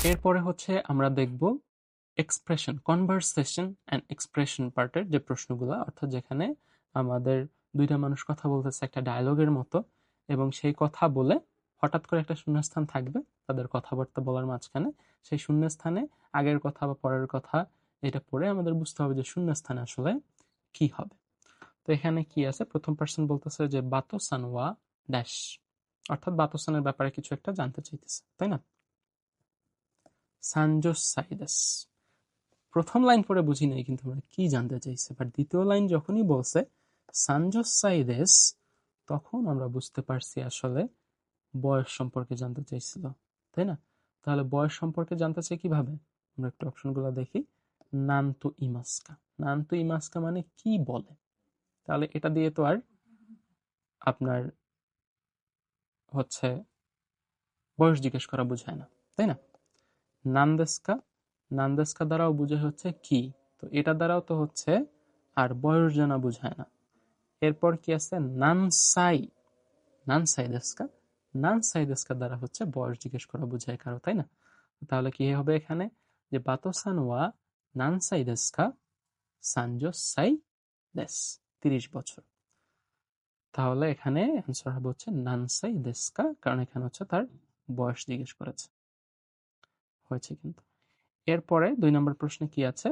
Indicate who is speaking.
Speaker 1: এরপরে হচ্ছে আমরা দেখব এক্সপ্রেশন, কনভারসেশন অ্যান্ড এক্সপ্রেশন পার্টের যে প্রশ্নগুলো, অর্থাৎ যেখানে আমাদের দুইটা মানুষ কথা বলতেছে একটা ডায়লগের মতো, এবং সেই কথা বলে হঠাৎ করে একটা শূন্যস্থান থাকবে তাদের কথাবার্তা বলার মাঝখানে। সেই শূন্যস্থানে আগের কথা বা পরের কথা এটা পড়ে আমাদের বুঝতে হবে যে শূন্যস্থানে আসলে কি হবে। তো এখানে কি আছে, প্রথম পার্সন বলতেছে যে বাতোসান ওয়া ড্যাশ, অর্থাৎ বাতোসানের ব্যাপারে কিছু একটা জানতে চাইতেছে, তাই না? সানজোস সাইদাস, প্রথম লাইন পরে বুঝি নাই কিন্তু আমরা কি জানতে চাইছে, বাট দ্বিতীয় লাইন যখনই বলছে সানজোস সাইদেস, তখন আমরা বুঝতে পারছি আসলে বয়স সম্পর্কে জানতে চাইছিল, তাই না? তাহলে বয়স সম্পর্কে জানতে চাই কিভাবে, আমরা একটু অপশনগুলো দেখি। নান্তু ইমাস্কা, নান্তু ইমাস্কা মানে কি বলে, তাহলে এটা দিয়ে তো আর আপনার হচ্ছে বয়স জিজ্ঞেস করা বোঝায় না, তাই না? নান্দেস্কা, নান্দেস্কা দ্বারাও বুঝে হচ্ছে কি, তো এটা দ্বারাও তো হচ্ছে আর বয়স জানা বোঝায় না। এরপর কি আছে, নানসাই, নানসাই দেস্কা, নানসাই দেস্কা দ্বারা হচ্ছে বয়স জিজ্ঞেস করা বোঝায় কারো, তাই না? তাহলে কি হবে এখানে, যে বাতোসান ওয়া নানসাই দেস্কা, সানজো সাই দেস, 30 বছর। তাহলে এখানে অ্যান্সার হবে হচ্ছে নানসাই দেস্কা, কারণ এখানে হচ্ছে তার বয়স জিজ্ঞেস করেছে। হয়েছে কিন্তু। এরপরে 2 নম্বর প্রশ্নে কি আছে,